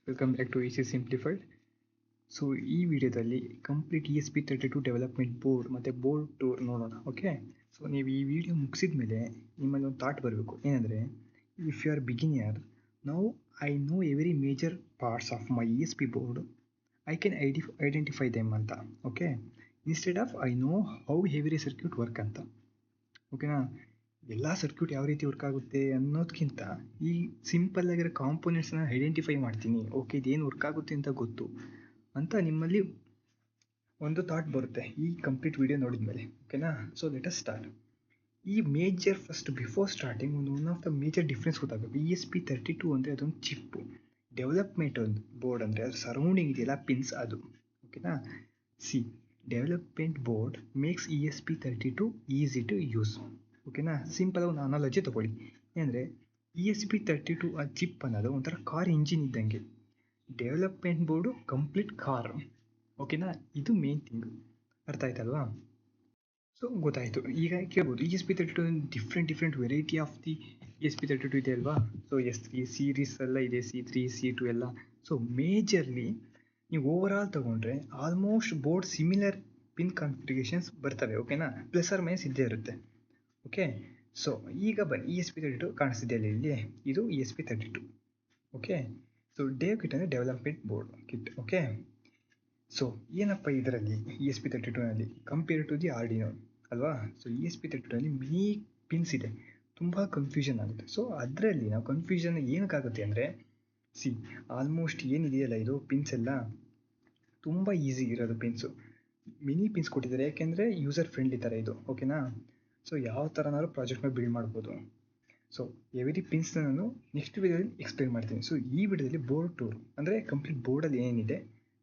Welcome back to EC simplified. So ಈ ವಿಡಿಯೋದಲ್ಲಿ complete ESP32 development board ಮತ್ತು board tour ನೋಡೋಣ. ಓಕೆ, ಸೊ ನೀವು ಈ ವಿಡಿಯೋ ಮುಗಿಸಿದ ಮೇಲೆ ನಿಮ್ಮಲ್ಲಿ ಒಂದು ಥಾಟ್ ಬರಬೇಕು. ಏನಂದರೆ, if you are beginner, now I know every major parts of my ESP board, I can identify them ಅಂತ. Okay, instead of I know how every circuit work ಅಂತ. ಓಕೆನಾ, ಎಲ್ಲ ಸರ್ಕ್ಯೂಟ್ ಯಾವ ರೀತಿ ವರ್ಕ್ ಆಗುತ್ತೆ ಅನ್ನೋದಕ್ಕಿಂತ ಈ ಸಿಂಪಲ್ ಆಗಿರೋ ಕಾಂಪೋನೆಂಟ್ಸ್ನ ಐಡೆಂಟಿಫೈ ಮಾಡ್ತೀನಿ. ಓಕೆ, ಇದೇನು ವರ್ಕ್ ಆಗುತ್ತೆ ಅಂತ ಗೊತ್ತು ಅಂತ ನಿಮ್ಮಲ್ಲಿ ಒಂದು ಥಾಟ್ ಬರುತ್ತೆ ಈ ಕಂಪ್ಲೀಟ್ ವಿಡಿಯೋ ನೋಡಿದ ಮೇಲೆ. ಓಕೆನಾ, ಸೊ ಲೆಟ್ ಅಸ್ ಸ್ಟಾರ್ಟ್. ಈ major first before starting one of the major difference ಗೊತ್ತಾಗಬೇಕು. ESP32 ಅಂದರೆ ಅದೊಂದು ಚಿಪ್ಪು. ಡೆವಲಪ್ಮೆಂಟ್ ಒಂದು ಬೋರ್ಡ್ ಅಂದರೆ ಅದ್ರ ಸರೌಂಡಿಂಗ್ ಇದೆಯಲ್ಲ ಪಿನ್ಸ್ ಅದು. ಓಕೆನಾ, see development board makes ESP32 easy to use. ಓಕೆನಾ, ಸಿಂಪಲ್ ಒಂದು ಅನಾಲಜಿ ತೊಗೊಳ್ಳಿ. ಏನಂದರೆ ESP32 ಆ ಚಿಪ್ ಅನ್ನೋದು ಒಂಥರ ಕಾರ್ ಇಂಜಿನ್ ಇದ್ದಂಗೆ. Development board complete car. ಓಕೆನಾ, ಇದು ಮೇನ್ ಥಿಂಗ್. ಅರ್ಥ ಆಯ್ತಲ್ವಾ? ಸೊ ಗೊತ್ತಾಯಿತು. ಈಗ ಕೇಳ್ಬೋದು, ESP32 different variety of the ESP32 ಇದೆ ಅಲ್ವಾ? ಸೊ S3 ಸೀರೀಸ್ ಎಲ್ಲ ಇದೆ, C3 C2 ಎಲ್ಲ. ಸೊ ಮೇಜರ್ಲಿ ನೀವು ಓವರ್ ಆಲ್ ತೊಗೊಂಡ್ರೆ almost board similar pin configurations ಬರ್ತವೆ. ಓಕೆನಾ, ಪ್ಲಸ್ ಆರ್ ಮೈನಸ್ ಇದ್ದೇ ಇರುತ್ತೆ. ಓಕೆ, ಸೊ ಈಗ ಬನ್ನಿ, ESP32 ಕಾಣಿಸ್ತಿದೆಯಲ್ಲ ಇಲ್ಲಿ, ಇದು ESP32. ಓಕೆ, ಸೊ ಕಿಟ್ ಅಂದರೆ development board kit. Okay, so ಏನಪ್ಪ ಇದರಲ್ಲಿ ESP32ನಲ್ಲಿ ಕಂಪೇರ್ ಟು ದಿ ಆರ್ಡಿನೋ ಅಲ್ವಾ? ಸೊ ESP32ನಲ್ಲಿ ಮಿನಿ ಪಿನ್ಸ್ ಇದೆ, ತುಂಬ ಕನ್ಫ್ಯೂಷನ್ ಆಗುತ್ತೆ. ಸೊ ಅದರಲ್ಲಿ ನಾವು ಕನ್ಫ್ಯೂಷನ್ ಏನಕ್ಕಾಗುತ್ತೆ ಅಂದರೆ, ಆಲ್ಮೋಸ್ಟ್ ಏನಿದೆಯಲ್ಲ ಇದು ಪಿನ್ಸ್ ಎಲ್ಲ ತುಂಬ ಈಸಿ ಇರೋದು ಪಿನ್ಸು. ಮಿನಿ ಪಿನ್ಸ್ ಕೊಟ್ಟಿದ್ದಾರೆ, ಯಾಕೆಂದರೆ ಯೂಸರ್ ಫ್ರೆಂಡ್ಲಿ ಥರ ಇದು. ಓಕೆನಾ, ಸೊ ಯಾವ ಥರನಾದ್ರು ಪ್ರಾಜೆಕ್ಟ್ನ ಬಿಲ್ಡ್ ಮಾಡ್ಬೋದು. ಸೊ ಎವ್ರಿ ಪಿನ್ಸ್ನ ನಾನು ನೆಕ್ಸ್ಟ್ ವಿಡಿಯೋದಲ್ಲಿ ಎಕ್ಸ್ಪ್ಲೇನ್ ಮಾಡ್ತೀನಿ. ಸೊ ಈ ವಿಡಿಯೋದಲ್ಲಿ ಬೋರ್ಡ್ ಟೂರ್ ಅಂದರೆ ಕಂಪ್ಲೀಟ್ ಬೋರ್ಡಲ್ಲಿ ಏನಿದೆ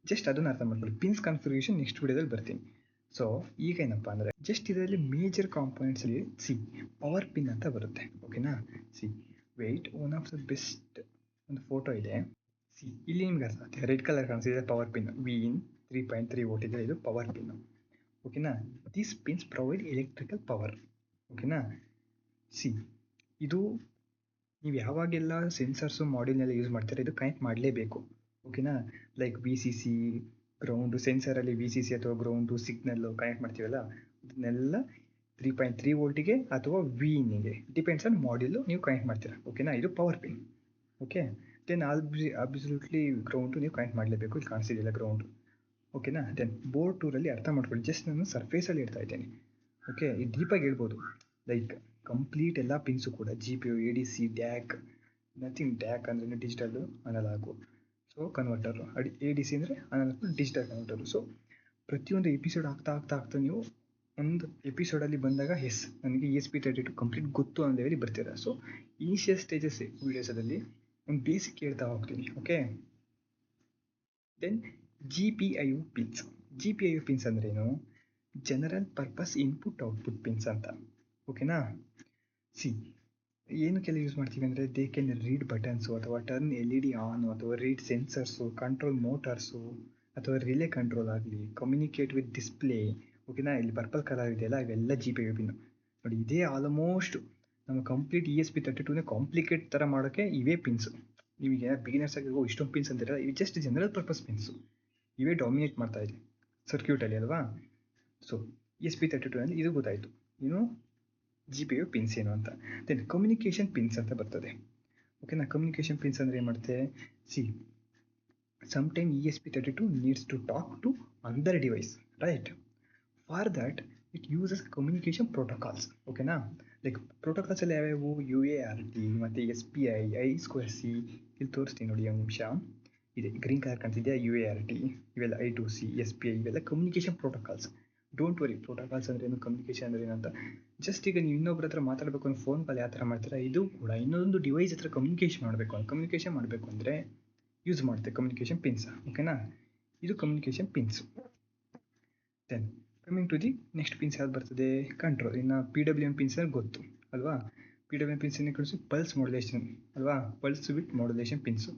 ಜಸ್ಟ್ ಅದನ್ನು ಅರ್ಥ ಮಾಡ್ಕೊಳ್ಳಿ. ಪಿನ್ಸ್ ಕಾನ್ಫಿಗರೇಷನ್ ನೆಕ್ಸ್ಟ್ ವಿಡಿಯೋದಲ್ಲಿ ಬರ್ತೀನಿ. ಸೊ ಈಗ ಏನಪ್ಪ ಅಂದರೆ, ಜಸ್ಟ್ ಇದರಲ್ಲಿ ಮೇಜರ್ ಕಾಂಪೋನೆಂಟ್ಸಲ್ಲಿ ಪವರ್ ಪಿನ್ ಅಂತ ಬರುತ್ತೆ. ಓಕೆನಾ, wait one of the best ಒಂದು ಫೋಟೋ ಇದೆ. ಇಲ್ಲಿ ನಿಮ್ಗೆ ಅರ್ಥ ಆಗುತ್ತೆ, ರೆಡ್ ಕಲರ್ ಕಾಣಿಸ್ತಿದೆ ಪವರ್ ಪಿನ್. Vin 3.3 ವೋಲ್ಟ್ ಇದೆ, ಇದು ಪವರ್ ಪಿನ್. ಓಕೆನಾ, this pins provide electrical power. ಓಕೆನಾ, ಇದು ನೀವು ಯಾವಾಗೆಲ್ಲ ಸೆನ್ಸರ್ಸು ಮಾಡ್ಯೂಲ್ನೆಲ್ಲ ಯೂಸ್ ಮಾಡ್ತಾರೆ ಇದು ಕನೆಕ್ಟ್ ಮಾಡಲೇಬೇಕು. ಓಕೆನಾ, ಲೈಕ್ VCC ಗ್ರೌಂಡು, ಸೆನ್ಸರಲ್ಲಿ VCC ಅಥವಾ ಗ್ರೌಂಡು ಸಿಗ್ನಲ್ಲು ಕನೆಕ್ಟ್ ಮಾಡ್ತೀವಲ್ಲ, ಅದನ್ನೆಲ್ಲ 3.3 ವೋಲ್ಟಿಗೆ ಅಥವಾ Vinಗೆ ಡಿಪೆಂಡ್ಸ್ ಆನ್ ಮಾಡ್ಯೂಲು ನೀವು ಕನೆಕ್ಟ್ ಮಾಡ್ತೀರಾ. ಓಕೆನಾ, ಇದು power pin. Okay, then absolutely ground ನೀವು ಕನೆಕ್ಟ್ ಮಾಡಲೇಬೇಕು. ಇಲ್ಲಿ ಕಾಣಿಸ್ತಿದೆಯಲ್ಲ ಗ್ರೌಂಡು. ಓಕೆನಾ, ದೆನ್ ಬೋರ್ಡ್ ಟೂರಲ್ಲಿ ಅರ್ಥ ಮಾಡ್ಕೊಳ್ಳಿ. ಜಸ್ಟ್ ನಾನು ಸರ್ಫೇಸಲ್ಲಿ ಇಡ್ತಾ ಇದ್ದೇನೆ. ಓಕೆ, ಇದು ಡೀಪಾಗಿ ಹೇಳ್ಬೋದು. ಲೈಕ್ ಕಂಪ್ಲೀಟ್ ಎಲ್ಲ ಪಿನ್ಸು ಕೂಡ GPU, ADC, DAC, nothing. DAC ಅಂದರೆ ಡಿಜಿಟಲ್ ಅನಲಾಗು, ಸೊ ಕನ್ವರ್ಟರು. ADC ಅಂದರೆ ಅನಲಾಗು ಡಿಜಿಟಲ್ ಕನ್ವರ್ಟರು. ಸೊ ಪ್ರತಿಯೊಂದು ಎಪಿಸೋಡ್ ಆಗ್ತಾ ನೀವು ಒಂದು ಎಪಿಸೋಡಲ್ಲಿ ಬಂದಾಗ ನನಗೆ ESP32 ಕಂಪ್ಲೀಟ್ ಗೊತ್ತು ಅನ್ನೋ ಲೆವೆಲಿಗೆ ಬರ್ತೀರ. ಸೊ ಇನಿಷಿಯಲ್ ಸ್ಟೇಜಸ್ ವೀಡಿಯೋಸಲ್ಲಿ ಒಂದು ಬೇಸಿಕ್ ಹೇಳ್ತಾ ಹೋಗ್ತೀನಿ. Okay, then GPIO pins. GPIO pins ಅಂದ್ರೇನು? General purpose input output pins ಅಂತ. ಓಕೆನಾ, ಏನಕ್ಕೆಲ್ಲ ಯೂಸ್ ಮಾಡ್ತೀವಿ ಅಂದರೆ, ದೇ ಕ್ಯಾನ್ ರೀಡ್ ಬಟನ್ಸು ಅಥವಾ ಟರ್ನ್ LED ಆನು ಅಥವಾ ರೀಡ್ ಸೆನ್ಸರ್ಸು, ಕಂಟ್ರೋಲ್ ಮೋಟಾರ್ಸು ಅಥವಾ ರಿಲೇ ಕಂಟ್ರೋಲ್ ಆಗಲಿ, ಕಮ್ಯುನಿಕೇಟ್ ವಿತ್ ಡಿಸ್ಪ್ಲೇ. ಓಕೆನಾ, ಇಲ್ಲಿ ಪರ್ಪಲ್ ಕಲರ್ ಇದೆಯಲ್ಲ, ಇವೆಲ್ಲ GPIO ಪಿನ್. ನೋಡಿ, ಇದೇ ಆಲ್ಮೋಸ್ಟ್ ನಮ್ಮ ಕಂಪ್ಲೀಟ್ ESP32ನೇ ಕಾಂಪ್ಲಿಕೇಟ್ ಥರ ಮಾಡೋಕ್ಕೆ ಇವೇ ಪಿನ್ಸು. ನಿಮಗೆ ಬಿಗಿನರ್ಸ್ ಆಗಿರೋ ಇಷ್ಟೊಂದು ಪಿನ್ಸ್ ಅಂತಿರಲ್ಲ, ಇವು ಜಸ್ಟ್ ಜನರಲ್ ಪರ್ಪಸ್ ಪಿನ್ಸು. ಇವೇ ಡಾಮಿನೇಟ್ ಮಾಡ್ತಾ ಇದೆ ಸರ್ಕ್ಯೂಟಲ್ಲಿ ಅಲ್ವಾ? ಸೊ ESP32ನಲ್ಲಿ ಇದು ಗೊತ್ತಾಯಿತು, ಏನು GPIO ಪಿನ್ಸ್ ಏನು ಅಂತ. ದೆನ್ ಕಮ್ಯುನಿಕೇಷನ್ ಪಿನ್ಸ್ ಅಂತ ಬರ್ತದೆ. ಓಕೆನಾ, ಕಮ್ಯುನಿಕೇಷನ್ ಪಿನ್ಸ್ ಅಂದರೆ ಏನು ಮಾಡುತ್ತೆ? Sometime ESP32 needs to talk to other device, right? For that it uses communication protocols. ಓಕೆನಾ, ಲೈಕ್ ಪ್ರೋಟೋಕಾಲ್ಸ್ ಎಲ್ಲ ಯಾವ್ಯಾವು? UART ಮತ್ತು SPI, I2C. ಇಲ್ಲಿ ತೋರಿಸ್ತೀನಿ ನೋಡಿ, ಒಂದು ನಿಮಿಷ. ಇದೆ ಗ್ರೀನ್ ಕಲರ್ ಕಾಣ್ತಿದೆಯಾ? UART, ಇವೆಲ್ಲ I2C, SPI, ಇವೆಲ್ಲ communication protocols. Don't worry, protocols ಅಂದ್ರೆ ಏನು, ಕಮ್ಯುನಿಕೇಷನ್ ಅಂದ್ರೆ ಏನಂತ. ಜಸ್ಟ್ ಈಗ ನೀವು ಇನ್ನೊಬ್ಬರ ಹತ್ರ ಮಾತಾಡಬೇಕು ಅಂದ್ರೆ ಫೋನ್ ಕಾಲ್ ಯಾವ ಥರ ಮಾಡ್ತೀರಾ, ಇದು ಕೂಡ ಇನ್ನೊಂದು ಡಿವೈಸ್ ಹತ್ರ ಕಮ್ಯುನಿಕೇಷನ್ ಮಾಡಬೇಕು ಅಂದರೆ ಯೂಸ್ ಮಾಡುತ್ತೆ ಕಮ್ಯುನಿಕೇಷನ್ ಪಿನ್ಸ್. ಓಕೆನಾ, ಇದು communication pins. Then coming to the next pins ಯಾವ್ದು ಬರ್ತದೆ? ಕಂಟ್ರೋಲ್. ಇನ್ನು PWM ಪಿನ್ಸ್ ಅಂದರೆ ಗೊತ್ತು ಅಲ್ವಾ? PWM ಪಿನ್ಸ್ ಏನು ಕಳಿಸಿ? ಪಲ್ಸ್ ಮಾಡ್ಯುಲೇಷನ್ ಅಲ್ವಾ? Pulse with modulation pins.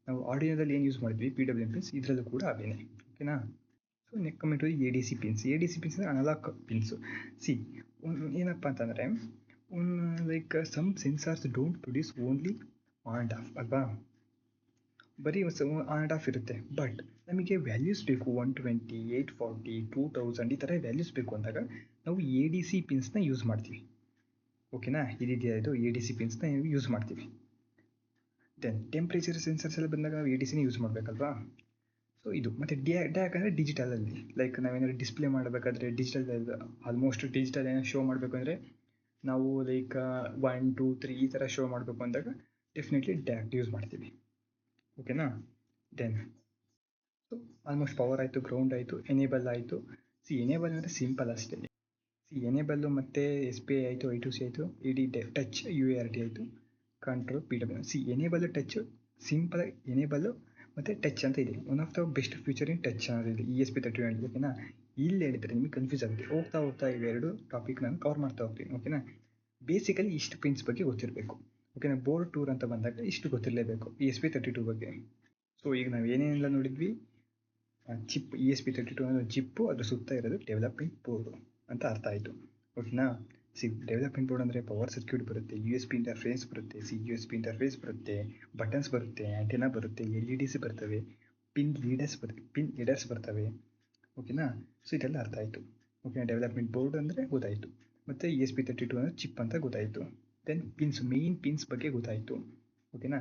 ನಾವು ಆಡಿಯೋದಲ್ಲಿ ಏನು ಯೂಸ್ ಮಾಡಿದ್ವಿ PWM ಪಿನ್ಸ್, ಇದರಲ್ಲೂ ಕೂಡ ಅವೇನೆ. ಓಕೆನಾ, so next coming to ADC pins. ADC pins ಅಂದರೆ ಅನಲಾಗ್ ಪಿನ್ಸು. ಏನಪ್ಪ ಅಂತಂದರೆ, like some sensors don't produce only on and off ಅಲ್ವಾ? ಬರೀ ಆನ್ ಆ್ಯಂಡ್ ಆಫ್ ಇರುತ್ತೆ. ಬಟ್ ನಮಗೆ ವ್ಯಾಲ್ಯೂಸ್ ಬೇಕು 120, 840, 2000 ಈ ಥರ ವ್ಯಾಲ್ಯೂಸ್ ಬೇಕು ಅಂದಾಗ ನಾವು ಎ ಡಿ ಸಿ ಪಿನ್ಸ್ನ ಯೂಸ್ ಮಾಡ್ತೀವಿ. ಓಕೆನಾ, ಇದೆಯಾ ಇದು ಎ ಡಿ ಸಿ ಪಿನ್ಸ್ನ ಯೂಸ್ ಮಾಡ್ತೀವಿ. ದೆನ್ ಟೆಂಪ್ರೇಚರ್ ಸೆನ್ಸರ್ಸ್ ಎಲ್ಲ ಬಂದಾಗ ನಾವು ಎ ಡಿ ಸಿನೇ ಯೂಸ್ ಮಾಡಬೇಕಲ್ವಾ. ಸೊ ಇದು ಮತ್ತು ಡ್ಯಾಕ್ ಅಂದರೆ ಡಿಜಿಟಲಲ್ಲಿ ಲೈಕ್ ನಾವೇನಾದ್ರು ಡಿಸ್ಪ್ಲೇ ಮಾಡಬೇಕಾದ್ರೆ ಡಿಜಿಟಲ್ ಆಲ್ಮೋಸ್ಟ್ ಡಿಜಿಟಲ್ ಏನೋ ಶೋ ಮಾಡಬೇಕು ಅಂದರೆ ನಾವು ಲೈಕ್ 1, 2, 3 ಈ ಥರ ಶೋ ಮಾಡಬೇಕು ಅಂದಾಗ ಡೆಫಿನೆಟ್ಲಿ ಡ್ಯಾಕ್ ಯೂಸ್ ಮಾಡ್ತೀವಿ. ಓಕೆನಾ. ದೆನ್ ಸೊ ಆಲ್ಮೋಸ್ಟ್ ಪವರ್ ಆಯಿತು, ಗ್ರೌಂಡ್ ಆಯಿತು, ಎನೇಬಲ್ ಆಯಿತು. ಎನೇಬಲ್ ಅಂದರೆ ಸಿಂಪಲ್ ಅಷ್ಟೇ. ಎನೇಬಲ್ಲು ಮತ್ತು ಎಸ್ ಪಿ ಐ ಆಯಿತು, I2C ಆಯಿತು, ಇಡಿ ಟಚ್ UART ಆಯಿತು, control PWM. Enable touch simple enable ಮತ್ತು ಟಚ್ ಅಂತ ಇದೆ. One of the best feature in touch ಅನ್ನೋದಿದೆ ESP32. ಓಕೆನಾ. ಇಲ್ಲಿ ಹೇಳಿದರೆ ನಿಮಗೆ ಕನ್ಫ್ಯೂಸ್ ಆಗುತ್ತೆ. ಹೋಗ್ತಾ ಇವೆರಡು ಟಾಪಿಕ್ ನಾನು ಕವರ್ ಮಾಡ್ತಾ ಹೋಗ್ತೀನಿ. ಓಕೆನಾ. ಬೇಸಿಕಲಿ ಇಷ್ಟು ಪಿನ್ಸ್ ಬಗ್ಗೆ ಗೊತ್ತಿರಬೇಕು. ಓಕೆನಾ. ಬೋರ್ಡ್ ಟೂರ್ ಅಂತ ಬಂದಾಗ ಇಷ್ಟು ಗೊತ್ತಿರಲೇಬೇಕು ESP32 ಬಗ್ಗೆ. ಸೊ ಈಗ ನಾವು ಏನೇನೆಲ್ಲ ನೋಡಿದ್ವಿ, ಚಿಪ್ ESP32 ಅನ್ನೋ ಚಿಪ್ಪು, ಅದ್ರ ಸುತ್ತ ಇರೋದು ಡೆವಲಪ್ಮೆಂಟ್ ಬೋರ್ಡು ಅಂತ ಅರ್ಥ ಆಯಿತು. ಓಕೆನಾ. ಡೆವಲಪ್ಮೆಂಟ್ ಬೋರ್ಡ್ ಅಂದರೆ ಪವರ್ ಸರ್ಕ್ಯೂಟ್ ಬರುತ್ತೆ, USB ಇಂಟರ್ಫೇಸ್ ಬರುತ್ತೆ, USB ಇಂಟರ್ಫೇಸ್ ಬರುತ್ತೆ, ಬಟನ್ಸ್ ಬರುತ್ತೆ, ಆ್ಯಂಟೆನಾ ಬರುತ್ತೆ, LEDs ಬರ್ತವೆ, ಪಿನ್ ಲೀಡರ್ಸ್ ಬರ್ತವೆ. ಓಕೆನಾ. ಸೊ ಇದೆಲ್ಲ ಅರ್ಥ ಆಯಿತು. ಓಕೆನಾ. ಡೆವಲಪ್ಮೆಂಟ್ ಬೋರ್ಡ್ ಅಂದರೆ ಗೊತ್ತಾಯಿತು, ಮತ್ತು ESP32 ಅಂದರೆ ಚಿಪ್ ಅಂತ ಗೊತ್ತಾಯಿತು. ದೆನ್ ಮೇನ್ ಪಿನ್ಸ್ ಬಗ್ಗೆ ಗೊತ್ತಾಯಿತು. ಓಕೆನಾ.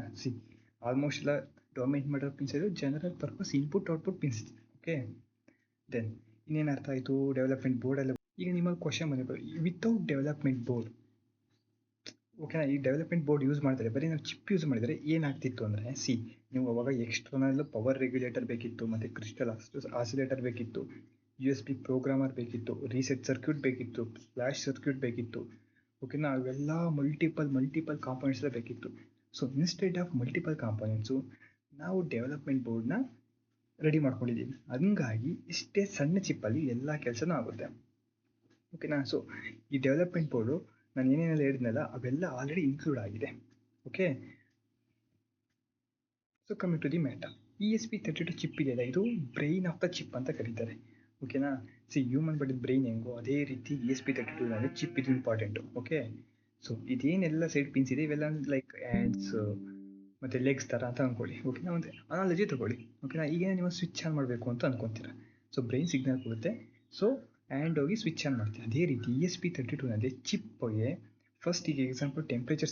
ಆಲ್ಮೋಸ್ಟ್ ಎಲ್ಲ ಡೊಮೇನ್ ಮಾಡೋ ಪಿನ್ಸ್ ಇದು general purpose input output pins. Okay. Then ಇನ್ನೇನು ಅರ್ಥ ಆಯಿತು ಡೆವಲಪ್ಮೆಂಟ್ ಬೋರ್ಡೆಲ್ಲ. ಈಗ ನಿಮಗೆ ಕ್ವಶನ್ ಬಂದಿದೆ, ವಿತೌಟ್ ಡೆವಲಪ್ಮೆಂಟ್ ಬೋರ್ಡ್, ಓಕೆನಾ, ಈ ಡೆವಲಪ್ಮೆಂಟ್ ಬೋರ್ಡ್ ಯೂಸ್ ಮಾಡ್ತಾರೆ, ಬರೀ ನಾವು ಚಿಪ್ ಯೂಸ್ ಮಾಡಿದರೆ ಏನಾಗ್ತಿತ್ತು ಅಂದರೆ, ನೀವು ಅವಾಗ ಎಕ್ಸ್ಟರ್ನಲ್ ಪವರ್ ರೆಗ್ಯುಲೇಟರ್ ಬೇಕಿತ್ತು, ಮತ್ತು ಕ್ರಿಸ್ಟಲ್ ಆಸಿಲೇಟರ್ ಬೇಕಿತ್ತು, USB ಪ್ರೋಗ್ರಾಮರ್ ಬೇಕಿತ್ತು, ರೀಸೆಟ್ ಸರ್ಕ್ಯೂಟ್ ಬೇಕಿತ್ತು, ಫ್ಲ್ಯಾಶ್ ಸರ್ಕ್ಯೂಟ್ ಬೇಕಿತ್ತು. ಓಕೆನಾ. ಅವೆಲ್ಲ ಮಲ್ಟಿಪಲ್ ಕಾಂಪೊನೆಂಟ್ಸ್ ಎಲ್ಲ ಬೇಕಿತ್ತು. So instead of multiple components ನಾವು ಡೆವಲಪ್ಮೆಂಟ್ ಬೋರ್ಡ್ನ ರೆಡಿ ಮಾಡ್ಕೊಂಡಿದ್ದೀವಿ. ಹಂಗಾಗಿ ಇಷ್ಟೇ ಸಣ್ಣ ಚಿಪ್ಪಲ್ಲಿ ಎಲ್ಲ ಕೆಲಸನೂ ಆಗುತ್ತೆ. ಓಕೆನಾ. ಸೊ ಈ ಡೆವಲಪ್ಮೆಂಟ್ ಬೋರ್ಡು ನಾನು ಏನೇನೆಲ್ಲ ಹೇಳಿದ್ನಲ್ಲ ಅವೆಲ್ಲ ಆಲ್ರೆಡಿ ಇನ್ಕ್ಲೂಡ್ ಆಗಿದೆ. Okay. So coming to the matter, ESP32 chip ಇದೆಯಲ್ಲ, ಇದು ಬ್ರೈನ್ ಆಫ್ ದ ಚಿಪ್ ಅಂತ ಕರೀತಾರೆ. ಓಕೆನಾ. ಹ್ಯೂಮನ್ ಬಾಡಿ ಬ್ರೈನ್ ಹೆಂಗೋ ಅದೇ ರೀತಿ ESP32 ಚಿಪ್ ಇದು ಇಂಪಾರ್ಟೆಂಟು. ಓಕೆ. ಸೊ ಇದೇನೆಲ್ಲ ಸೈಡ್ ಪಿನ್ಸ್ ಇದೆ ಇವೆಲ್ಲ ಲೈಕ್ ಹ್ಯಾಂಡ್ಸ್ ಮತ್ತು ಲೆಗ್ಸ್ ಥರ ಅಂತ ಅಂದ್ಕೊಳ್ಳಿ. ಓಕೆನಾ. ಒಂದು ಅನಾಲಜಿ ತೊಗೊಳ್ಳಿ. ಓಕೆನಾ. ಈಗ ನೀವು ಸ್ವಿಚ್ ಆನ್ ಮಾಡಬೇಕು ಅಂತ ಅಂದ್ಕೊತೀರ. ಸೊ ಬ್ರೈನ್ ಸಿಗ್ನಲ್ ಕೊಡುತ್ತೆ, ಸೊ ಹ್ಯಾಂಡ್ ಹೋಗಿ ಸ್ವಿಚ್ ಆನ್ ಮಾಡ್ತೀವಿ. ಅದೇ ರೀತಿ ESP32 ಚಿಪ್ಗೆ ಫಸ್ಟ್ ಈಗ ಎಕ್ಸಾಂಪಲ್ ಟೆಂಪ್ರೇಚರ್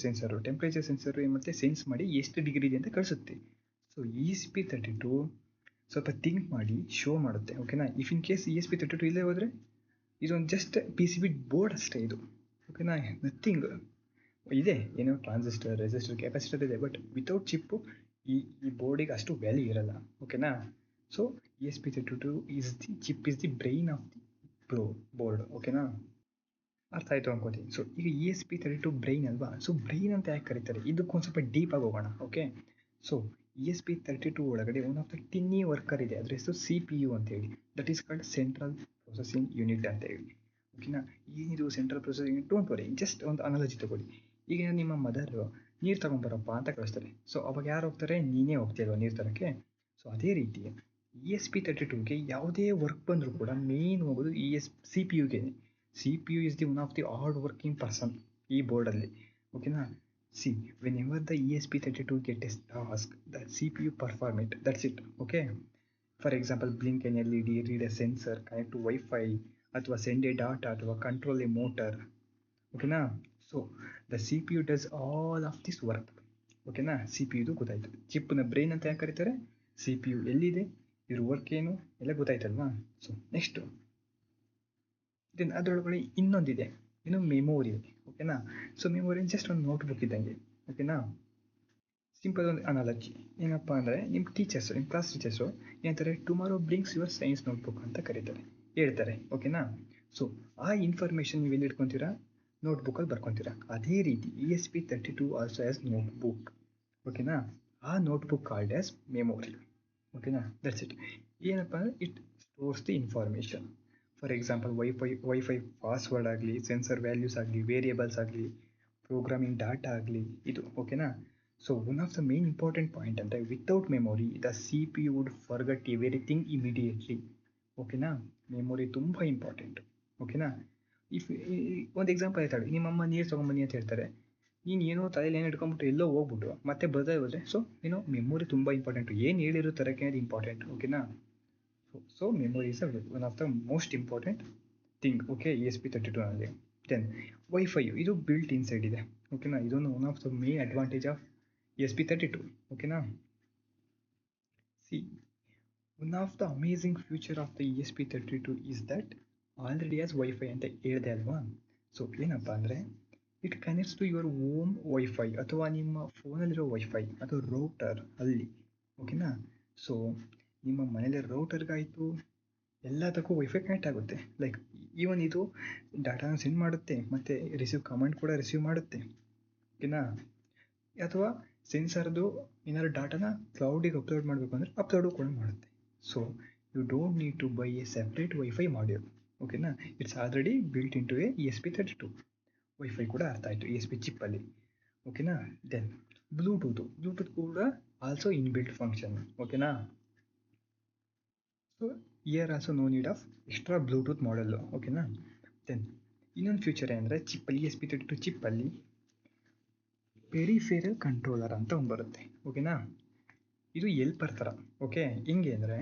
ಸೆನ್ಸರು ಮತ್ತು ಸೆನ್ಸ್ ಮಾಡಿ ಎಷ್ಟು ಡಿಗ್ರಿ ಇದೆ ಅಂತ ಕಳಿಸುತ್ತೆ. ಸೊ ESP32 ಸ್ವಲ್ಪ ಥಿಂಕ್ ಮಾಡಿ ಶೋ ಮಾಡುತ್ತೆ. ಓಕೆನಾ. ಇಫ್ ಇನ್ ಕೇಸ್ ESP32 ಇಲ್ಲೇ ಹೋದರೆ ಇದೊಂದು ಜಸ್ಟ್ PCB ಬೋರ್ಡ್ ಅಷ್ಟೇ ಇದು. ಓಕೆನಾ. ನಥಿಂಗ್ ಇದೆ, ಏನೋ ಟ್ರಾನ್ಸಿಸ್ಟರ್, ರೆಸಿಸ್ಟರ್, ಕೆಪಾಸಿಟರ್ ಇದೆ, ಬಟ್ ವಿತೌಟ್ ಚಿಪ್ಪು ಈ ಬೋರ್ಡಿಗೆ ಅಷ್ಟು ವ್ಯಾಲ್ಯೂ ಇರಲ್ಲ. ಓಕೆನಾ. So ESP32 chip is the brain of the board. ಓಕೆನಾ. ಅರ್ಥ ಆಯಿತು ಅನ್ಕೋತೀನಿ. ಸೊ ಈಗ ESP32 ಬ್ರೈನ್ ಅಲ್ವಾ. ಸೊ ಬ್ರೈನ್ ಅಂತ ಯಾಕೆ ಕರೀತಾರೆ, ಇದಕ್ಕೊಂದು ಸ್ವಲ್ಪ ಡೀಪ್ ಆಗಿ ಹೋಗೋಣ. ಓಕೆ. ಸೊ ESP32 ಒಳಗಡೆ ಒನ್ ಆಫ್ ದ ಟಿನ್ನಿ ವರ್ಕರ್ ಇದೆ, ಅದ್ರ ಹೆಸರು CPU ಅಂತೇಳಿ. That is called central processing unit ಅಂತ ಹೇಳಿ. ಓಕೆನಾ. ಏನಿದು central processing unit? Don't worry, just ಒಂದು ಅನಾಲಜಿ ತಗೊಳ್ಳಿ. ಈಗ ನಿಮ್ಮ ಮದರ್ ನೀರು ತಗೊಂಬರಪ್ಪ ಅಂತ ಕಳಿಸ್ತಾರೆ. ಸೊ ಅವಾಗ ಯಾರು ಹೋಗ್ತಾರೆ, ನೀನೇ ಹೋಗ್ತೀಯಲ್ವ ನೀರು ತರೋಕ್ಕೆ. ಸೊ ಅದೇ ರೀತಿ ESP32ಗೆ ಯಾವುದೇ ವರ್ಕ್ ಬಂದರೂ ಕೂಡ ಮೇನ್ ಹೋಗೋದು CPUಗೆ. CPU is the one of the hard working person ಈ ಬೋರ್ಡಲ್ಲಿ. ಓಕೆನಾ. whenever the ESP32 get a task, the CPU perform it, that's it. okay. For example, blink an LED, read a sensor, connect to Wi-Fi, ಅಥವಾ send a data ಅಥವಾ control a motor. ಓಕೆನಾ. So the CPU does all of this work. ಓಕೆನಾ. CPU ಇದು ಗೊತ್ತಾಯಿತು. ಚಿಪ್ನ brain ಅಂತ ಯಾಕೆ ಕರೀತಾರೆ, CPU ಎಲ್ಲಿದೆ, ಇದ್ರ ವರ್ಕ್ ಏನು ಎಲ್ಲ ಗೊತ್ತಾಯ್ತಲ್ವಾ. ಸೊ ನೆಕ್ಸ್ಟು ದೆನ್ ಅದರೊಳಗಡೆ ಇನ್ನೊಂದಿದೆ, ಏನು ಮೆಮೊರಿ. ಓಕೆನಾ. ಸೊ ಮೆಮೊರಿ ಜಸ್ಟ್ ಒಂದು ನೋಟ್ಬುಕ್ ಇದ್ದಂಗೆ. ಓಕೆನಾ. ಸಿಂಪಲ್ ಒಂದು ಅನಾಲಜಿ ಏನಪ್ಪ ಅಂದರೆ, ನಿಮ್ಮ ಕ್ಲಾಸ್ ಟೀಚರ್ಸು ಏನಂತಾರೆ, tomorrow brings your science notebook ಅಂತ ಕರೀತಾರೆ, ಹೇಳ್ತಾರೆ. ಓಕೆನಾ. ಸೊ ಆ ಇನ್ಫಾರ್ಮೇಷನ್ ನೀವು ಎಲ್ಲಿ ಇಟ್ಕೊತೀರಾ, ನೋಟ್ಬುಕ್ಕಲ್ಲಿ ಬರ್ಕೊತೀರಾ. ಅದೇ ರೀತಿ ESP32 ಆಲ್ಸೋ ಆ್ಯಸ್ ನೋಟ್ಬುಕ್. ಓಕೆನಾ. ಆ ನೋಟ್ಬುಕ್ ಕಾಲ್ಡ್ ಆ್ಯಸ್ ಮೆಮೊರಿ. ಓಕೆನಾ. That's it. ಏನಪ್ಪ ಅಂದರೆ it stores the information. For example wifi password ಆಗಲಿ, ಸೆನ್ಸರ್ ವ್ಯಾಲ್ಯೂಸ್ ಆಗಲಿ, ವೇರಿಯೇಬಲ್ಸ್ ಆಗಲಿ, ಪ್ರೋಗ್ರಾಮಿಂಗ್ ಡಾಟಾ ಆಗಲಿ, ಇದು. ಓಕೆನಾ. So one of the main important point ಅಂದರೆ, without memory the CPU would forget everything immediately. ಓಕೆನಾ. ಮೆಮೊರಿ ತುಂಬ ಇಂಪಾರ್ಟೆಂಟ್. ಓಕೆನಾ. ಒಂದು ಎಕ್ಸಾಂಪಲ್ ಹೇಳ್ತಾಳೆ, ನಿಮ್ಮಮ್ಮ ನೀರು ತೊಗೊಂಬನ್ನಿ ಅಂತ ಹೇಳ್ತಾರೆ. ನೀನು ಏನೋ ತಲೆಯಲ್ಲಿ ಏನು ಇಟ್ಕೊಂಡ್ಬಿಟ್ಟು ಎಲ್ಲೋ ಹೋಗ್ಬಿಟ್ಟು ಮತ್ತೆ ಬರ್ತಾ ಹೋದರೆ ಸೊ ಮೆಮೊರಿ ತುಂಬ ಇಂಪಾರ್ಟೆಂಟು. ಏನು ಹೇಳಿರೋ ಥರಕ್ಕೆ ಅದು ಇಂಪಾರ್ಟೆಂಟ್, ಓಕೆನಾ. So memory is one of the most important thing, okay, ESP32ನಲ್ಲಿ. ದೆನ್ ವೈಫೈ ಇದು ಬಿಲ್ಟ್ ಇನ್ಸೈಡ್ ಇದೆ, ಓಕೆನಾ. ಇದೊಂದು one of the main advantage of ESP32, ಓಕೆನಾ. See, one of the amazing feature of the ESP32 is that already has wifi ಅಂತ ಹೇಳಿದೆ ಅಲ್ವಾ. So ಏನಪ್ಪ ಅಂದರೆ it connects to your own wifi ಅಥವಾ ನಿಮ್ಮ ಫೋನಲ್ಲಿರೋ ವೈಫೈ ಅದು ರೌಟರ್ ಅಲ್ಲಿ, ಓಕೆನಾ. ಸೊ ನಿಮ್ಮ ಮನೇಲಿ ರೌಟರ್ಗಾಯಿತು ಎಲ್ಲದಕ್ಕೂ ವೈಫೈ ಕನೆಕ್ಟ್ ಆಗುತ್ತೆ. ಲೈಕ್ ಈವನ್ ಇದು ಡಾಟಾನ ಸೆಂಡ್ ಮಾಡುತ್ತೆ ಮತ್ತು ಕಮೆಂಟ್ ಕೂಡ ರಿಸೀವ್ ಮಾಡುತ್ತೆ, ಓಕೆನಾ. ಅಥವಾ ಸೆನ್ಸರ್ದು ಏನಾದ್ರು ಡಾಟಾನ ಕ್ಲೌಡಿಗೆ ಅಪ್ಲೋಡ್ ಮಾಡಬೇಕು ಅಂದರೆ ಅಪ್ಲೋಡು ಕೂಡ ಮಾಡುತ್ತೆ. So you don't need to buy a separate wifi module, ಓಕೆನಾ. It's already built in to a ESP32. Wifi ಕೂಡ ಅರ್ಥ ಆಯಿತು ESP ಚಿಪ್ಪಲ್ಲಿ, ಓಕೆನಾ. ದೆನ್ ಬ್ಲೂಟೂತ್ ಕೂಡ ಆಲ್ಸೋ ಇನ್ಬಿಲ್ಟ್ ಫಂಕ್ಷನ್, ಓಕೆನಾ. So here also no need of extra bluetooth module, ಓಕೆನಾ. Then ಇನ್ನೊಂದು ಫ್ಯೂಚರ್ ಏನಂದರೆ ಚಿಪ್ಪಲ್ಲಿ ESP32 ಚಿಪ್ಪಲ್ಲಿ ಪೆರಿಫೆರಲ್ ಕಂಟ್ರೋಲರ್ ಅಂತ ಒಂದು ಬರುತ್ತೆ, ಓಕೆನಾ. ಇದು ಎಲ್ಪರ್ ಥರ, ಓಕೆ. ಹೆಂಗೆ ಅಂದರೆ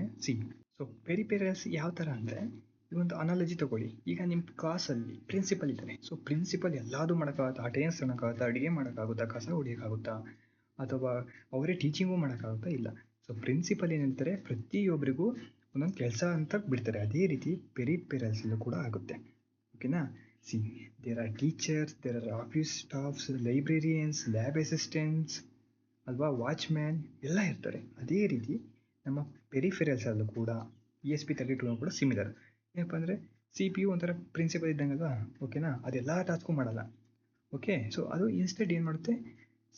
ಸೊ ಪೆರಿಫೆರಲ್ಸ್ ಯಾವ ಥರ ಅಂದರೆ ಈ ಒಂದು ಅನಾಲಜಿ ತಗೊಳ್ಳಿ. ಈಗ ನಿಮ್ಮ ಕ್ಲಾಸಲ್ಲಿ ಪ್ರಿನ್ಸಿಪಲ್ ಇದ್ದಾರೆ. ಸೊ ಪ್ರಿನ್ಸಿಪಲ್ ಎಲ್ಲದೂ ಮಾಡೋಕ್ಕಾಗುತ್ತಾ, ಅಟೆಂಡೆನ್ಸ್ ತಗೋಕ್ಕಾಗುತ್ತಾ, ಅಡುಗೆ ಮಾಡೋಕ್ಕಾಗುತ್ತಾ, ಕಸ ಹೊಡಿಯೋಕ್ಕಾಗುತ್ತಾ, ಅಥವಾ ಅವರೇ ಟೀಚಿಂಗು ಮಾಡೋಕ್ಕಾಗುತ್ತಾ? ಇಲ್ಲ. ಸೊ ಪ್ರಿನ್ಸಿಪಲ್ ಏನಂತಾರೆ, ಪ್ರತಿಯೊಬ್ಬರಿಗೂ ಒಂದೊಂದು ಕೆಲಸ ಅಂತ ಬಿಡ್ತಾರೆ. ಅದೇ ರೀತಿ ಪೆರಿಫೆರಲ್ಸಲ್ಲೂ ಕೂಡ ಆಗುತ್ತೆ, ಓಕೆನಾ. There are teachers, there are office staffs, librarians, lab assistants ಅಲ್ವಾ, ವಾಚ್ಮ್ಯಾನ್ ಎಲ್ಲ ಇರ್ತಾರೆ. ಅದೇ ರೀತಿ ನಮ್ಮ ಪೆರಿಫೆರಲ್ಸಲ್ಲೂ ಕೂಡ ESP32 ಕೂಡ ಸಿಮಿಲರ್. ಏನಪ್ಪ ಅಂದರೆ CPU ಒಂಥರ ಪ್ರಿನ್ಸಿಪಲ್ ಇದ್ದಂಗಲ್ವಾ, ಓಕೆನಾ. ಅದೆಲ್ಲ ಟಾಸ್ಕು ಮಾಡಲ್ಲ, ಓಕೆ. ಸೊ ಅದು ಇನ್ಸ್ಟೆಡ್ ಏನು ಮಾಡುತ್ತೆ,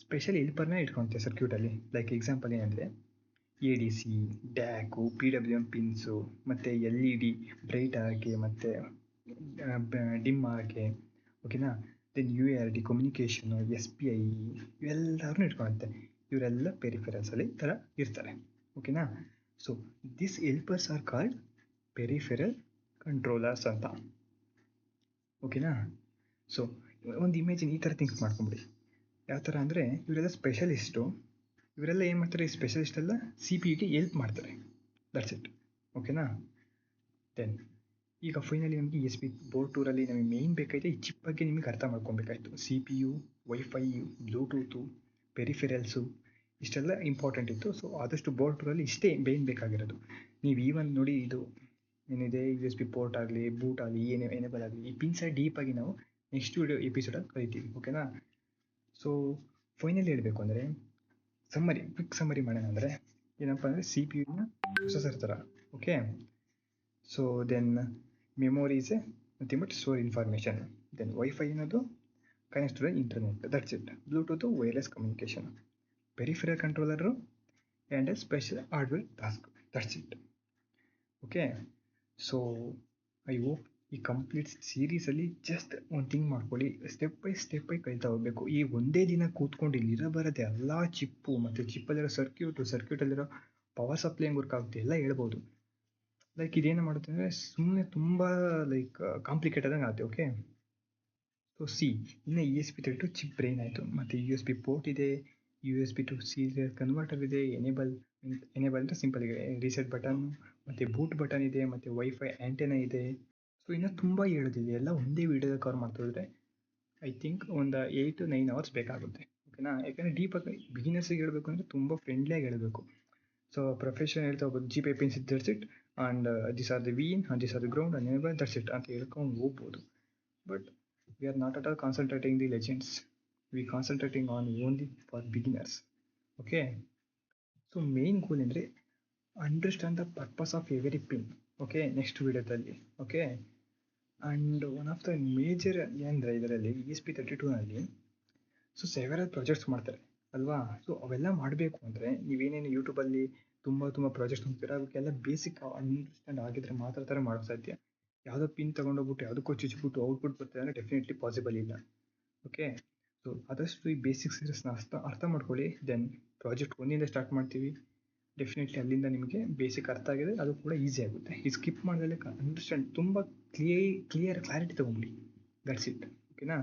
ಸ್ಪೆಷಲ್ ಹೆಲ್ಪರ್ನ ಇಟ್ಕೊಳುತ್ತೆ ಸರ್ಕ್ಯೂಟಲ್ಲಿ. ಲೈಕ್ ಎಕ್ಸಾಂಪಲ್ ಏನಂದರೆ ADC, ಡ್ಯಾಕು, PWM ಪಿನ್ಸು, ಮತ್ತು LED ಬ್ರೈಟ್ ಆಗೋಕ್ಕೆ ಮತ್ತು ಡಿಮ್ ಆಗೋಕ್ಕೆ, ಓಕೆನಾ. Then UART communication, SPI ಇವೆಲ್ಲರೂ ಇಟ್ಕೊಳುತ್ತೆ. ಇವರೆಲ್ಲ ಪೆರಿಫೆರಲ್ಸಲ್ಲಿ ಈ ಥರ ಇರ್ತಾರೆ, ಓಕೆನಾ. So this helpers are called peripheral controllers ಅಂತ, ಓಕೆನಾ. ಸೊ ಒಂದು ಇಮೇಜಿನ್ ಈ ಥರ ಥಿಂಕ್ ಮಾಡ್ಕೊಂಬಿಡಿ. ಯಾವ ಥರ ಅಂದರೆ ಇವರೆಲ್ಲ ಸ್ಪೆಷಲಿಸ್ಟು. ಇವರೆಲ್ಲ ಏನು ಮಾಡ್ತಾರೆ, ಈ ಸ್ಪೆಷಲಿಸ್ಟ್ ಎಲ್ಲ CPUಗೆ ಹೆಲ್ಪ್ ಮಾಡ್ತಾರೆ. ದಟ್ಸ್ ಇಟ್, ಓಕೆನಾ. ದೆನ್ ಈಗ ಫೈನಲಿ ನಮಗೆ ESP ಬೋರ್ಡ್ ಟೂರಲ್ಲಿ ನಮಗೆ ಮೇಯ್ನ್ ಬೇಕಾಯಿತು ಈ ಚಿಪ್ ಬಗ್ಗೆ ನಿಮಗೆ ಅರ್ಥ ಮಾಡ್ಕೊಬೇಕಾಯ್ತು. CPU, ವೈಫೈ, ಬ್ಲೂಟೂತು, ಪೆರಿಫೆರಲ್ಸು ಇಷ್ಟೆಲ್ಲ ಇಂಪಾರ್ಟೆಂಟ್ ಇತ್ತು. ಸೊ ಆದಷ್ಟು ಬೋರ್ಡ್ ಟೂರಲ್ಲಿ ಇಷ್ಟೇ ಮೇಯ್ನ್ ಬೇಕಾಗಿರೋದು. ನೀವು ಈವನ್ ನೋಡಿ ಇದು ಏನಿದೆ USB ಪೋರ್ಟ್ ಆಗಲಿ, ಬೂಟ್ ಆಗಲಿ, ಎನೇಬಲ್ ಆಗಲಿ, ಈ ಪಿನ್ಸ ಡೀಪಾಗಿ ನಾವು ನೆಕ್ಸ್ಟ್ ಎಪಿಸೋಡಲ್ಲಿ ಕಲಿತೀವಿ, ಓಕೆನಾ. ಸೊ ಫೈನಲಿ ಹೇಳಬೇಕು ಅಂದರೆ ಕ್ವಿಕ್ ಸಮ್ಮರಿ ಮಾಡೋಣ ಅಂದರೆ ಏನಪ್ಪ ಅಂದರೆ CPUನ ಪ್ರೊಸೆಸರ್ ಥರ, okay. So then memory is nothing but store information. Then wifi ಅನ್ನೋದು connect to the internet, that's it. Bluetooth wireless communication, peripheral controller and a special hardware task, that's it, okay. So I hope ಈ complete ಸೀರೀಸಲ್ಲಿ just ಒಂದು thing ಮಾಡ್ಕೊಳ್ಳಿ, step by ಕಲಿತಾ ಹೋಗಬೇಕು. ಈ ಒಂದೇ ದಿನ ಕೂತ್ಕೊಂಡು ಇಲ್ಲಿರಬಾರದೆ ಎಲ್ಲ ಚಿಪ್ಪು ಮತ್ತು ಚಿಪ್ಪಲ್ಲಿರೋ ಸರ್ಕ್ಯೂಟಲ್ಲಿರೋ ಪವರ್ ಸಪ್ಲೈ ಹೆಂಗೆ ವರ್ಕ್ ಆಗುತ್ತೆ ಎಲ್ಲ ಹೇಳ್ಬೋದು. ಲೈಕ್ ಇದೇನು ಮಾಡುತ್ತೆ ಅಂದರೆ ಸುಮ್ಮನೆ ತುಂಬ ಲೈಕ್ ಕಾಂಪ್ಲಿಕೇಟೆಡ್ ಆಗುತ್ತೆ, ಓಕೆ. ಸೊ ಇನ್ನು ESP32 ಚಿಪ್ ಬ್ರೈನ್ ಆಯಿತು, ಮತ್ತು USB ಪೋರ್ಟ್ ಇದೆ, USB to ಸೀರಿಯಲ್ ಕನ್ವರ್ಟರ್ ಇದೆ, ಎನೇಬಲ್ ಅಂದರೆ ಸಿಂಪಲ್ ಇದೆ, ರೀಸೆಟ್ ಬಟನ್, ಮತ್ತು ಬೂಟ್ ಬಟನ್ ಇದೆ, ಮತ್ತು ವೈಫೈ ಆ್ಯಂಟೆನಾ ಇದೆ. ಸೊ ಇನ್ನೂ ತುಂಬ ಹೇಳೋದಿದೆ, ಎಲ್ಲ ಒಂದೇ ವೀಡಿಯೋದ ಕವರ್ ಮಾಡ್ತಾ ಹೋದರೆ ಐ ಥಿಂಕ್ ಒಂದು 8 to 9 hours ಬೇಕಾಗುತ್ತೆ, ಓಕೆನಾ. ಯಾಕಂದರೆ ಡೀಪಾಗಿ ಬಿಗಿನರ್ಸಿಗೆ ಹೇಳಬೇಕು ಅಂದರೆ ತುಂಬ ಫ್ರೆಂಡ್ಲಿಯಾಗಿ ಹೇಳಬೇಕು. ಸೊ ಪ್ರೊಫೆಷನ್ ಹೇಳ್ತಾ ಹೋಗ್ಬೋದು, GPI pins that's it, and this are the Vin, and this are the ground, and enable that's it ಅಂತ ಹೇಳ್ಕೊಂಡು ಹೋಗ್ಬೋದು. But we are not at all concentrating the legends, we concentrating on only for beginners, okay. So main goal ಅಂದರೆ understand the purpose of every pin, okay, next ವಿಡಿಯೋದಲ್ಲಿ, okay. And one of the major ಏನಂದರೆ ಇದರಲ್ಲಿ ESP32ನಲ್ಲಿ so several projects ಮಾಡ್ತಾರೆ ಅಲ್ವಾ. So ಅವೆಲ್ಲ ಮಾಡಬೇಕು ಅಂದರೆ ನೀವೇನೇನು ಯೂಟ್ಯೂಬಲ್ಲಿ ತುಂಬ ಪ್ರಾಜೆಕ್ಟ್ಸ್ ನೋಡ್ತೀರಾ, ಅವಕ್ಕೆಲ್ಲ ಬೇಸಿಕ್ ಅಂಡರ್ಸ್ಟ್ಯಾಂಡ್ ಆಗಿದ್ರೆ ಮಾತ್ರ ಥರ ಮಾಡೋಕ್ಕೆ ಸಾಧ್ಯ. ಯಾವುದೋ ಪಿನ್ ತೊಗೊಂಡೋಗ್ಬಿಟ್ಟು ಯಾವುದಕ್ಕೋ ಚುಚ್ಚಿಬಿಟ್ಟು ಔಟ್ಪುಟ್ ಬರ್ತದೆ ಅಂದರೆ ಡೆಫಿನೆಟ್ಲಿ ಪಾಸಿಬಲ್ ಇಲ್ಲ, ಓಕೆ. ಸೊ ಆದಷ್ಟು ಈ ಬೇಸಿಕ್ ಸೀರೀಸ್ನ ಅರ್ಥ ಮಾಡ್ಕೊಳ್ಳಿ. ದೆನ್ ಪ್ರಾಜೆಕ್ಟ್ ಒಂದಿಂದ ಸ್ಟಾರ್ಟ್ ಮಾಡ್ತೀವಿ, ಡೆಫಿನೆಟ್ಲಿ ಅಲ್ಲಿಂದ ನಿಮಗೆ ಬೇಸಿಕ್ ಅರ್ಥ ಆಗಿದೆ, ಅದು ಕೂಡ ಈಸಿ ಆಗುತ್ತೆ. ಈ ಸ್ಕಿಪ್ ಮಾಡಿದ್ರೆ ಅಂಡರ್ಸ್ಟ್ಯಾಂಡ್ ತುಂಬ ಕ್ಲಿಯರ್ ಕ್ಲಾರಿಟಿ ತೊಗೊಂಬಿಡಿ, ದಟ್ಸ್ ಇಟ್, ಓಕೆನಾ.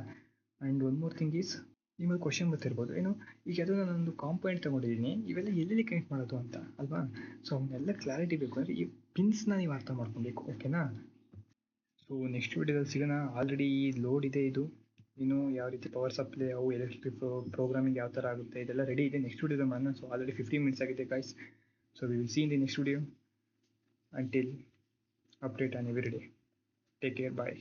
And one more thing is ನಿಮಗೆ ಕ್ವಶನ್ ಬರ್ತಿರ್ಬೋದು ಏನು, ಈಗ ಯಾವುದೋ ನಾನೊಂದು ಕಾಂಪೊನೆಂಟ್ ತೊಗೊಂಡಿದ್ದೀನಿ, ಇವೆಲ್ಲ ಎಲ್ಲೆಲ್ಲಿ ಕನೆಕ್ಟ್ ಮಾಡೋದು ಅಂತ ಅಲ್ವಾ. ಸೊ ಅವನ್ನೆಲ್ಲ ಕ್ಲಾರಿಟಿ ಬೇಕು ಅಂದರೆ ಈ ಪಿನ್ಸ್ನ ನೀವು ಅರ್ಥ ಮಾಡ್ಕೊಬೇಕು, ಓಕೆನಾ. ಸೊ ನೆಕ್ಸ್ಟ್ ವಿಡಿಯೋದಲ್ಲಿ ಸಿಗೋಣ. ಆಲ್ರೆಡಿ ಲೋಡ್ ಇದೆ ಇದು, ಇನ್ನು ಯಾವ ರೀತಿ ಪವರ್ ಸಪ್ಲೈ, ಅವು ಎಲೆಕ್ಟ್ರಿಕ್ ಪ್ರೋಗ್ರಾಮಿಂಗ್ ಯಾವ ಥರ ಆಗುತ್ತೆ ಇದೆಲ್ಲ ರೆಡಿ ಇದೆ. ನೆಕ್ಸ್ಟ್ ವಿಡಿಯೋದಲ್ಲಿ ಮಾಡೋಣ. ಸೊ ಆಲ್ರೆಡಿ 15 ಮಿನಿಟ್ಸ್ ಆಗಿದೆ guys. So we will see in the next video. Until update on every day. Take care. Bye.